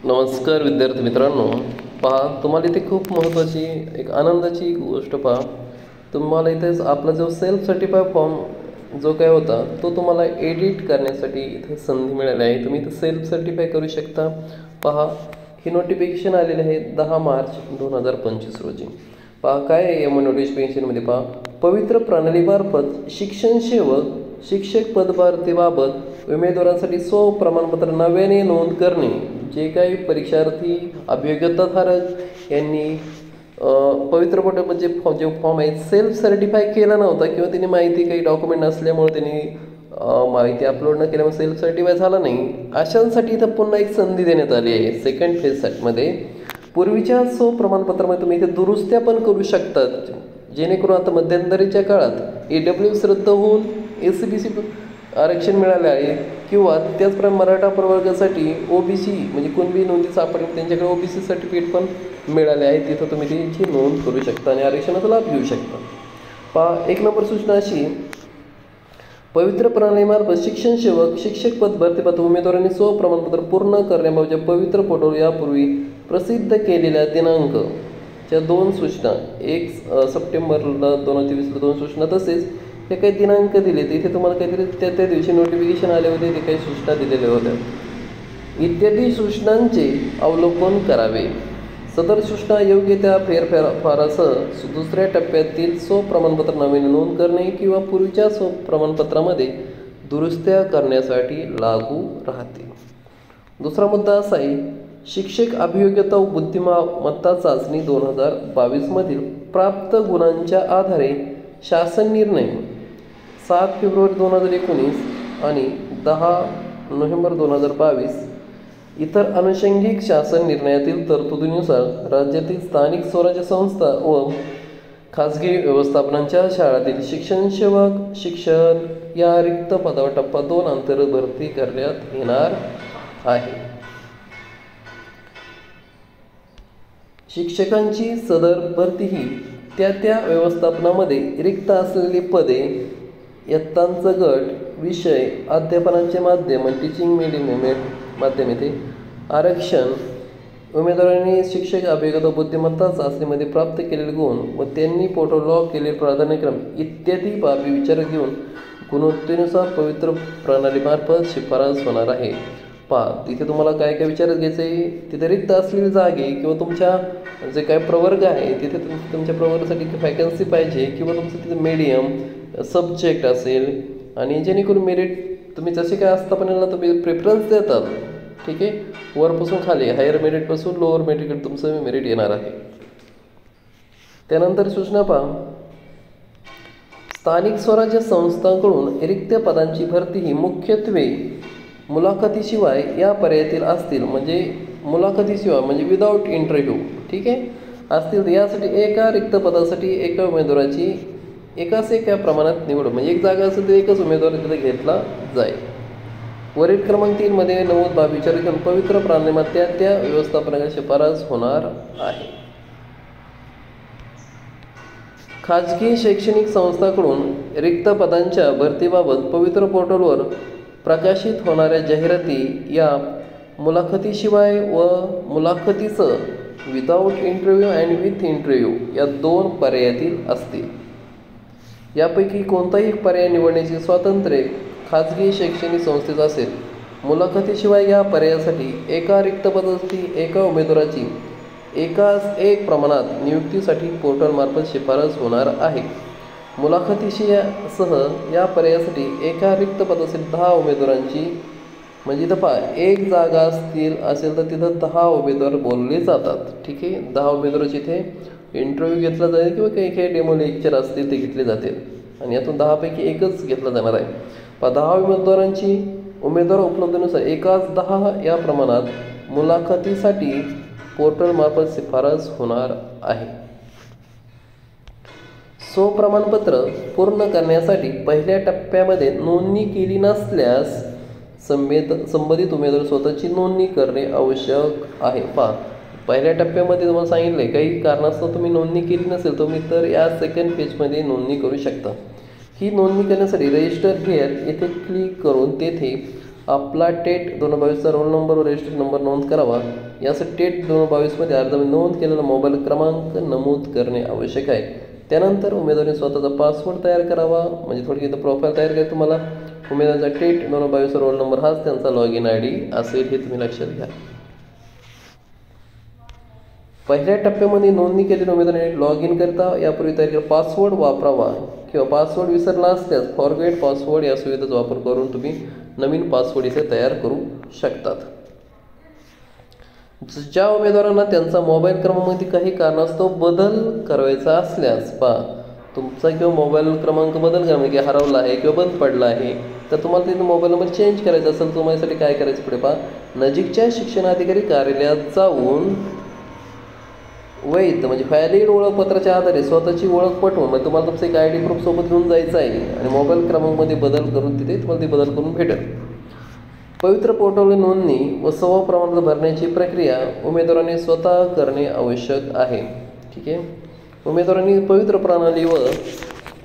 नमस्कार विद्यार्थी मित्रांनो, पहा तुम्हाला इथे खूप महत्त्वाची एक आनंदाची गोष्ट पहा. तुम्हाला इथेच आपला जो सेल्फ सर्टिफाय फॉर्म जो काय होता तो तुम्हाला एडिट करण्यासाठी इथे संधी मिळाली आहे. तुम्ही इथे सेल्फ सर्टिफाय करू शकता. पहा, ही नोटिफिकेशन आलेली आहे 10 मार्च 2025 रोजी. पहा काय आहे या नोटिफिकेशनमध्ये. पहा, पवित्र प्रणालीमार्फत शिक्षण सेवक शिक्षक पदभरतीबाबत उमेदवारांसाठी प्रमाणपत्र नव्याने नोंद करणे. जे काही परीक्षार्थी अभियोग्यताधारक यांनी पवित्र पोर्टलमध्ये जो फॉर्म आहे सेल्फ सर्टिफाय केला नव्हता किंवा त्यांनी माहिती काही डॉक्युमेंट नसल्यामुळे त्यांनी माहिती अपलोड न केल्यामुळे सेल्फ सर्टिफाय झाला नाही, अशांसाठी इथं पुन्हा एक संधी देण्यात आली आहे. सेकंड फेजमध्ये पूर्वीच्या प्रमाणपत्रामध्ये तुम्ही इथे दुरुस्त्या पण करू शकतात, जेणेकरून आता मध्यंतरीच्या काळात AWS रद्द होऊन SCBC आरक्षण मिळाले आहे किंवा त्याचप्रमाणे मराठा प्रवर्गासाठी OBC म्हणजे कुणबी नोंदी सापडली त्यांच्याकडे OBC सर्टिफिकेट पण मिळाले आहे. तिथं तुम्ही त्याची नोंद करू शकता आणि आरक्षणाचा लाभ घेऊ शकता. पहा, 1 नंबर सूचना अशी, पवित्र प्रणालीमार्फत शिक्षण सेवक शिक्षक पद भरतीपत्र उमेदवारांनी प्रमाणपत्र पूर्ण करण्याबाबतच्या पवित्र पोर्टल यापूर्वी प्रसिद्ध केलेल्या दिनांकच्या 2 सूचना 1 सप्टेंबरला 2023ला 2 सूचना, तसेच हे काही दिनांक दिले तर इथे तुम्हाला काहीतरी त्या दिवशी नोटिफिकेशन आले होते, ते काही सूचना दिलेल्या होत्या इत्यादी सूचनांचे अवलोकन करावे. सदर सूचना योग्य त्या फेरफारासह दुसऱ्या टप्प्यातील प्रमाणपत्र नवीन नोंद करणे किंवा पूर्वीच्या प्रमाणपत्रामध्ये दुरुस्त्या करण्यासाठी लागू राहतील. दुसरा मुद्दा असा आहे, शिक्षक अभियोग्यता व बुद्धिमत्ता चाचणी 2022 मधील प्राप्त गुणांच्या आधारे शासन निर्णय 7 फेब्रुवारी 2019 आणि 10 नोव्हेंबर 2022 इतर अनुषंगिक शासन निर्णयातील तरतुदीनुसार राज्यातील स्थानिक स्वराज्य संस्था व खाजगी व्यवस्थापनांच्या शाळांतील शिक्षण सेवक शिक्षण या रिक्त पदावर टप्पा 2 अंतर्गत भरती करण्यात येणार आहे. शिक्षकांची सदर भरती ही त्या व्यवस्थापनामध्ये रिक्त असलेली पदे, इयत्तांचा गट, विषय, अध्यापनाचे माध्यम टीचिंग मीडियम माध्यम येथे आरक्षण, उमेदवारांनी शिक्षक अभियोग्यता बुद्धिमत्ता चाचणीमध्ये प्राप्त केलेले गुण व त्यांनी पोर्टल लॉक केलेले प्राधान्यक्रम इत्यादी बाबी विचारात घेऊन गुणवत्तेनुसार पवित्र प्रणालीमार्फत शिफारस होणार आहे. पहा, तिथे तुम्हाला काय काय विचारात घ्यायचं आहे, तिथे रिक्त असलेली जागे किंवा तुमच्या जे काय प्रवर्ग आहे तिथे तुमच्या प्रवर्गासाठी वॅकन्सी पाहिजे किंवा तुमचं तिथे मीडियम सब्जेक्ट असेल आणि जेणेकरून मेरिट तुम्ही जसे काय आस्थापनेला तुम्ही प्रेफरन्स देतात, ठीक आहे, वरपासून खाली हायर मेरिटपासून लोअर मेरिट तुमचं मेरिट येणार आहे. त्यानंतर सूचना पहा, स्थानिक स्वराज्य संस्थांकडून रिक्त पदांची भरती ही मुख्यत्वे मुलाखतीशिवाय या पर्यायातील असतील. म्हणजे मुलाखतीशिवाय म्हणजे विदाऊट इंटरव्ह्यू, ठीक आहे, असतील. यासाठी एका रिक्त पदासाठी एका उमेदवाराची एका प्रमाणात निवड म्हणजे एक जागा असेल तर एकच उमेदवार तिथे घेतला जाईल. वरील क्रमांक 3 मध्ये नमूद बाब विचार करून पवित्र प्रणालीमध्ये त्या व्यवस्थापनाची शिफारस होणार आहे. खाजगी शैक्षणिक संस्थांकडून रिक्त पदांच्या भरतीबाबत पवित्र पोर्टलवर प्रकाशित होणाऱ्या जाहिराती या मुलाखतीशिवाय व मुलाखतीसह without interview and with interview या 2 पर्यायातील असतील. यापैकी कोणताही पर्याय निवडण्याचे स्वातंत्र्य खाजगी शैक्षणिक संस्थेचा असेल. मुलाखतीशिवाय या पर्यायासाठी एका रिक्त पदासाठी एका उमेदवाराची एकाच एक प्रमाणात नियुक्तीसाठी पोर्टलमार्फत शिफारस होणार आहे. मुलाखतीसह या पर्यायासाठी एका रिक्त पदासाठी 10 उमेदवारांची म्हणजे इथं पहा एक जागा असेल तर तिथं 10 उमेदवार बोलले जातात, ठीक आहे. 10 उमेदवाराची इथे इंटरव्ह्यू घेतला जाईल किंवा काही डेमो लेक्चर असतील ते घेतले जातील आणि यातून 10 पैकी एकच घेतला जाणार आहे. 10 उमेदवारांची उमेदवार उपलब्धतेनुसार एकाच 10 या प्रमाणात मुलाखतीसाठी पोर्टलमार्फत शिफारस होणार आहे. प्रमाणपत्र पूर्ण करण्यासाठी पहिल्या टप्प्यामध्ये नोंदणी केली नसल्यास संबंधित उमेदवार स्वतःची नोंदणी करणे आवश्यक आहे. पहा, पहिल्या टप्प्यामध्ये तुम्हाला सांगितले काही कारणास्तव तुम्ही नोंदणी केली नसेल तुम्ही तर या सेकंड फेजमध्ये नोंदणी करू शकता. ही नोंदणी करण्यासाठी रजिस्टर हिअर येथे क्लिक करून तेथे आपला टेट 2022चा रोल नंबर व रजिस्टर नंबर नोंद करावा. यासाठी टेट 2022मध्ये अर्जामध्ये नोंद केलेला मोबाईल क्रमांक नमूद करणे आवश्यक आहे. त्यानंतर उमेदवाराने स्वतःचा पासवर्ड तयार करावा. म्हणजे थोडक्यात प्रोफाईल तयार करायची तुम्हाला. उमेदवाराचा टेट 2022चा रोल नंबर हाच त्यांचा लॉग इन ID असेल हे तुम्ही लक्षात घ्या. पहिल्या टप्प्यामध्ये नोंदणी केलेल्या उमेदवाराने लॉग इन करता यापूर्वी तयार केलेला पासवर्ड वापरावा किंवा पासवर्ड विसरला असल्यास फॉरगेट पासवर्ड या सुविधेचा वापर करून तुम्ही नवीन पासवर्ड इथे तयार करू शकतात. ज्या उमेदवारांना त्यांचा मोबाईल क्रमांकामध्ये काही कारणास्तव बदल करायचा असल्यास तुमचा किंवा मोबाईल क्रमांक बदल करा म्हणजे हरवला आहे किंवा बंद पडला आहे तर तुम्हाला तिथे मोबाईल नंबर चेंज करायचा असेल तुम्हाला काय करायचं पुढे नजीकच्या शिक्षणाधिकारी कार्यालयात जाऊन वैध म्हणजे व्हॅलिड ओळखपत्राच्या आधारे स्वतःची ओळख पटवून म्हणजे तुम्हाला तुमचं एक ID प्रूफ सोबत घेऊन जायचं आहे आणि मोबाईल क्रमांकामध्ये बदल करून तिथे तुम्हाला ते बदल करून भेटेल. पवित्र पोर्टलवर नोंदणी व सर्व प्रमाणपत्र भरण्याची प्रक्रिया उमेदवारांनी स्वतः करणे आवश्यक आहे. ठीक आहे. उमेदवारांनी पवित्र प्रणाली व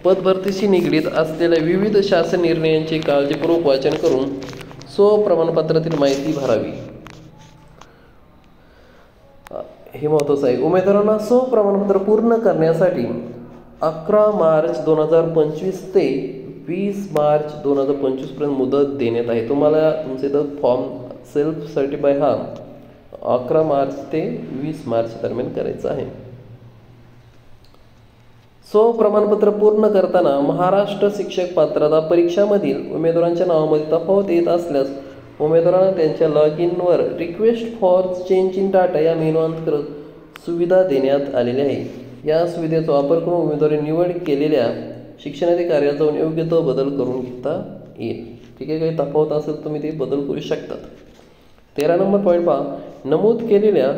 पदभरतीशी निगडीत असलेल्या विविध शासन निर्णयांचे काळजीपूर्वक वाचन करून स्वप्रमाणपत्रातील माहिती भरावी. हे महत्त्वाचं आहे. उमेदवारांना स्वप्रमाणपत्र पूर्ण करण्यासाठी 11 मार्च 2025 ते 20 मार्च 2025 पर्यंत मुदत देण्यात आहे. तुम्हाला तुमचे इथं फॉर्म सेल्फ सर्टिफाय हा 11 मार्च ते 20 मार्च दरम्यान करायचा आहे. स्वप्रमाणपत्र पूर्ण करताना महाराष्ट्र शिक्षक पात्रता परीक्षामधील उमेदवारांच्या नावामध्ये तफावत येत असल्यास उमेदवारांना त्यांच्या लॉग इनवर request for change in data या मेनू अंतर्गत सुविधा देण्यात आलेली आहे. या सुविधेचा वापर करून उमेदवारी निवड केलेल्या शिक्षणाधिकाऱ्याला जाऊन योग्य तो बदल करून घेता येईल. ठीक आहे. काही तफावत असेल तुम्ही ते बदल करू शकतात. 13 नंबर पॉईंट नमूद केलेल्या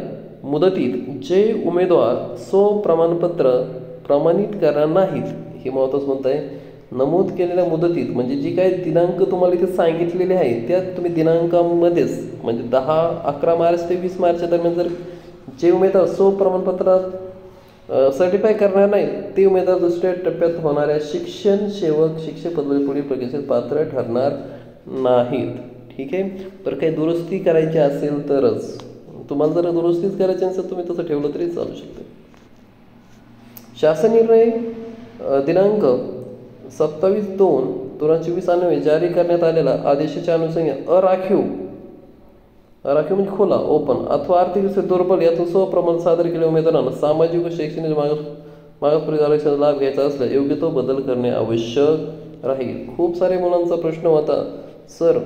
मुदतीत जे उमेदवार स्वप्रमाणपत्र प्रमाणित करणार नाहीत हे महत्त्वाचं म्हणत आहे. नमूद केलेल्या मुदतीत म्हणजे जी काही दिनांक तुम्हाला इथे सांगितलेले आहे त्यात तुम्ही दिनांकामध्येच म्हणजे 11 मार्च ते 20 मार्च दरम्यान जर जे उमेदवार स्वप्रमाणपत्रात सर्टिफाय करणार नाही ते उमेदवार दुसऱ्या टप्प्यात होणाऱ्या शिक्षण सेवक शिक्षक पदवी पुढील प्रक्रियेत पात्र ठरणार नाहीत. ठीक आहे. तर काही दुरुस्ती करायची असेल तरच तुम्हाला जर दुरुस्तीच करायची असेल तुम्ही तसं ठेवलं तरी चालू शकते. शासन निर्णय दिनांक 27/2/2024 अन्वये जारी करण्यात आलेला आदेशाच्या अनुषंगाने अराखीव म्हणजे खुला ओपन अथवा आर्थिक दुर्बल यातून स्वप्रमाण सादर केलेल्या उमेदवारांना सामाजिक व शैक्षणिक मागासवर्गीय आरक्षणाचा लाभ घ्यायचा असल्यास योग्य तो बदल करणे आवश्यक राहील. खूप सारे मुलांचा प्रश्न होता सर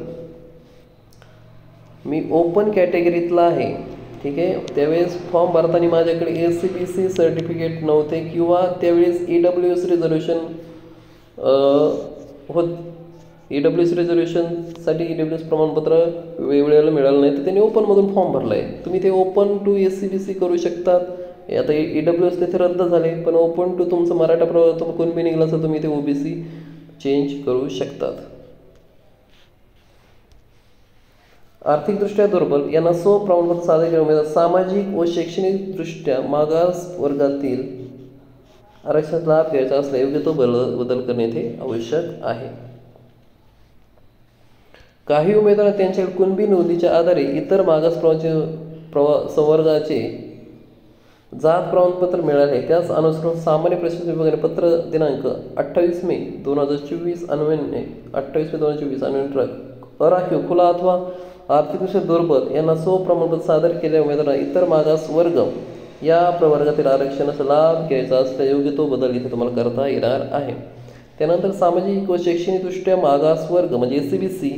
मी ओपन कॅटेगरीतला आहे. ठीक आहे. त्यावेळेस फॉर्म भरताना माझ्याकडे ACBC सर्टिफिकेट नव्हते किंवा त्यावेळेस EWS रिझर्वेशन EWS रिझर्वेशनसाठी EWS प्रमाणपत्र वेळेला मिळालं नाही तर त्यांनी ओपनमधून फॉर्म भरला आहे. तुम्ही ते ओपन टू ACBC करू शकतात. आता EWS तिथे रद्द झाले पण ओपन टू तुमचं मराठा प्रवर्ग कुणबी निघाला तर तुम्ही ते OBC चेंज करू शकतात. आर्थिकदृष्ट्या दुर्बल यांना स्वप्रमाणपत्र सादर केले उमेदवार सामाजिक व शैक्षणिकदृष्ट्या मागास वर्गातील आरक्षणाचा लाभ घ्यायचा असल्यास योग्य तो बदल करणे हे आवश्यक आहे. काही उमेदवार त्यांच्याकडे कुणबी नोंदीच्या आधारे इतर मागास संवर्गाचे जात प्रमाणपत्र मिळाले त्यास अनुसरून सामान्य प्रशासन विभागाने पत्र दिनांक 28 मे 2024 अन्वये 28 मे 2024 अन्वये अराखीव खुला अथवा आर्थिकदृष्ट्या दुर्बल यांना स्वप्रमाणपत्र सादर केलेल्या उमेदवारांना इतर मागास वर्ग या प्रवर्गातील आरक्षणाचा लाभ घ्यायचा असल्यास योग्य तो बदल इथे तुम्हाला करता येणार आहे. त्यानंतर सामाजिक व शैक्षणिकदृष्ट्या मागास वर्ग म्हणजे ACBC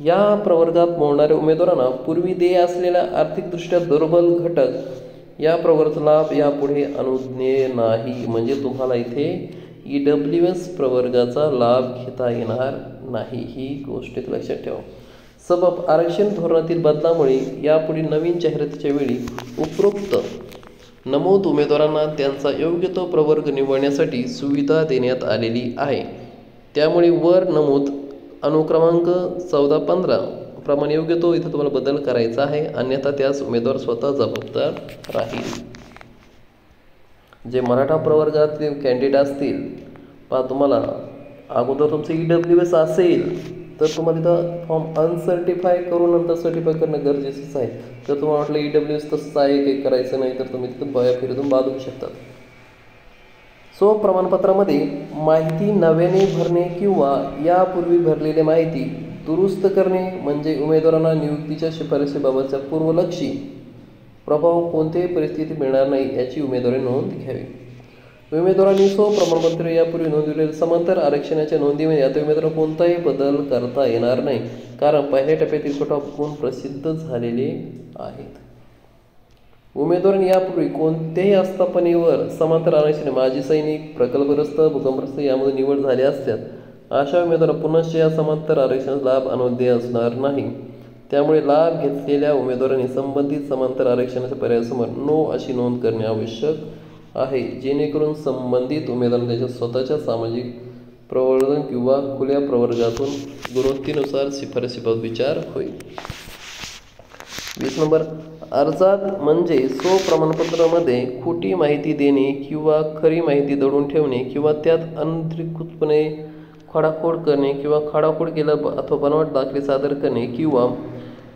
या प्रवर्गात मोडणाऱ्या उमेदवारांना पूर्वी देय असलेल्या आर्थिकदृष्ट्या दुर्बल घटक या प्रवर्गाचा लाभ यापुढे अनुज्ञेय नाही. म्हणजे तुम्हाला इथे EWS प्रवर्गाचा लाभ घेता येणार नाही. ही गोष्ट लक्षात ठेवा. सबब आरक्षण धोरणातील बदलामुळे यापुढे नवीन जाहिरातीच्या वेळी उपरोक्त नमूद उमेदवारांना त्यांचा योग्य तो प्रवर्ग निवडण्यासाठी सुविधा देण्यात आलेली आहे. त्यामुळे वर नमूद अनुक्रमांक 14-15 प्रमाणे योग्य तो इथे तुम्हाला बदल करायचा आहे. अन्यथा त्यास उमेदवार स्वतः जबाबदार राहील. जे मराठा प्रवर्गातील कॅन्डिडेट असतील तुम्हाला अगोदर तुमचं EWS असेल तर तुम्हाला इथं फॉर्म अनसर्टिफाय करून नंतर सर्टिफाय करणं गरजेचंच आहे. तर तुम्हाला वाटलं EWS तसंच आहे काही करायचं नाही तर तुम्ही तिथं बया फिरतून बाद होऊ शकतात. सो प्रमाणपत्रामध्ये माहिती नव्याने भरणे किंवा यापूर्वी भरलेली माहिती दुरुस्त करणे म्हणजे उमेदवारांना नियुक्तीच्या शिफारशीबाबतच्या पूर्वलक्षी प्रभाव कोणत्याही परिस्थितीत मिळणार नाही याची उमेदवारी नोंद घ्यावी. उमेदवारांनी प्रमाणपत्र यापूर्वी नोंदविलेल्या समांतर आरक्षणाच्या नोंदीमध्ये आता उमेदवारांना कोणताही बदल करता येणार नाही, कारण पहिल्या टप्प्यातील कट ऑफ गुण प्रसिद्ध झालेले आहेत. उमेदवारांनी यापूर्वी कोणत्याही आस्थापनेवर समांतर आरक्षण माजी सैनिक, प्रकल्पग्रस्त, भूकंपग्रस्त यामध्ये निवड झाली असल्यास अशा उमेदवारांना पुनश्च या समांतर आरक्षणाचा लाभ अनवद्य असणार नाही. त्यामुळे लाभ घेतलेल्या उमेदवारांनी संबंधित समांतर आरक्षणाच्या पर्यायासमोर नो अशी नोंद करणे आवश्यक आहे, जेणेकरून संबंधित उमेदवारांना त्याच्या स्वतःच्या सामाजिक प्रवर्धन किंवा खुल्या प्रवर्गातून गुणवत्तेनुसार शिफारशीबाबत विचार होईल. 20 नंबर, अर्जात म्हणजे प्रमाणपत्रामध्ये खोटी माहिती देणे किंवा खरी माहिती दडून ठेवणे किंवा त्यात अनधिकृतपणे खाडाखोड करणे किंवा खाडाखोड केला अथवा बनावट दाखले सादर करणे किंवा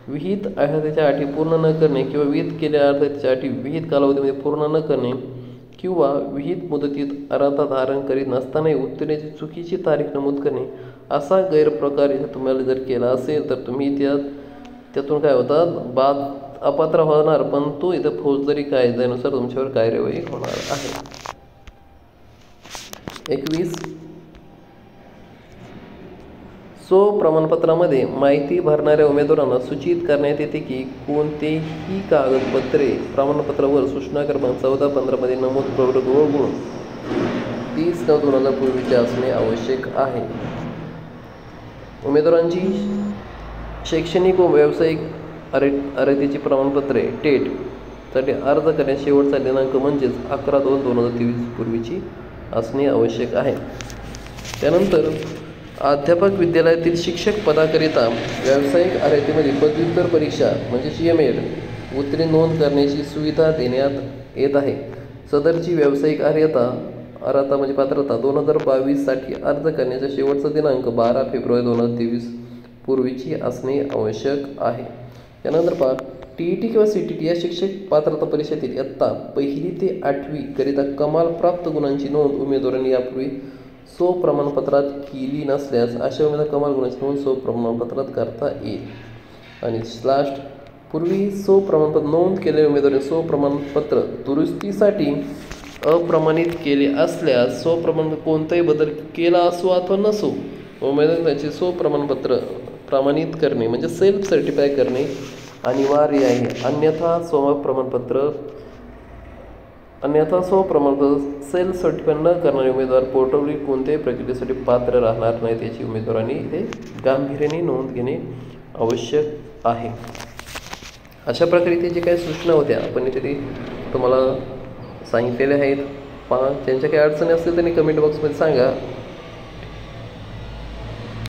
विहित अर्हतेच्या अटी पूर्ण न करणे किंवा विहित केलेल्या अर्हतेच्या अटी विहित कालावधीमध्ये पूर्ण न करणे किंवा विहित मुदतीत अर्हता धारण करीत नसतानाही उत्तीर्णाची चुकीची तारीख नमूद करणे असा गैरप्रकार इथे तुम्हाला जर केला असेल तर तुम्ही त्यातून काय होतात बाद अपात्र होणार, पण तो इथं फौजदारी कायद्यानुसार तुमच्यावर कार्यवाही होणार आहे. 21 प्रमाणपत्रामध्ये माहिती भरणाऱ्या उमेदवारांना सूचित करण्यात येते की कोणतेही कागदपत्रे प्रमाणपत्रावर सूचना क्रमांक 14-15 मध्ये नमूद प्रवर्ग व गुण 30/9/2000 पूर्वीचे असणे आवश्यक आहे. उमेदवारांची शैक्षणिक व व्यावसायिक अर्हतेची प्रमाणपत्रे टेट साठी अर्ज करण्यास शेवटचा दिनांक म्हणजेच 11/2/2023 पूर्वीची असणे आवश्यक आहे. त्यानंतर अध्यापक विद्यालयातील शिक्षक पदाकरिता व्यावसायिक अर्हतेमध्ये पदव्युत्तर परीक्षा म्हणजे CMED उत्तीर्ण नोंद करण्याची सुविधा देण्यात येत आहे. सदरची व्यावसायिक अर्हता म्हणजे पात्रता 2022 साठी अर्ज करण्याचा शेवटचा दिनांक 12 फेब्रुवारी 2023 पूर्वीची असणे आवश्यक आहे. त्यानंतर TET किंवा CTT या शिक्षक पात्रता परीक्षेतील इयत्ता 1ली ते 8वी करिता कमाल प्राप्त गुणांची नोंद उमेदवारांनी यापूर्वी प्रमाणपत्रात केली नसल्यास अशा उमेदवार कमाल गुणांची नोंद प्रमाणपत्रात करता येईल. आणि लास्ट, पूर्वी प्रमाणपत्र नोंद केलेल्या उमेदवारांनी प्रमाणपत्र दुरुस्तीसाठी अप्रमाणित केले असल्यास प्रमाणपत्र कोणताही बदल केला असो अथवा नसो उमेदवार त्याचे प्रमाणपत्र प्रमाणित करणे म्हणजे सेल्फ सर्टिफाय करणे अनिवार्य आहे. अन्यथा प्रमाणपत्र सेल्फ सर्टिफाय न करणारे उमेदवार पोर्टलवरील कोणत्याही प्रक्रियेसाठी पात्र राहणार नाही. त्याची उमेदवारांनी इथे गांभीर्याने नोंद घेणे आवश्यक आहे. अशा प्रकारे इथे जे काही सूचना होत्या आपण इथे तुम्हाला सांगितलेल्या आहेत. ज्यांच्या काही अडचणी असतील त्यांनी कमेंट बॉक्समध्ये सांगा.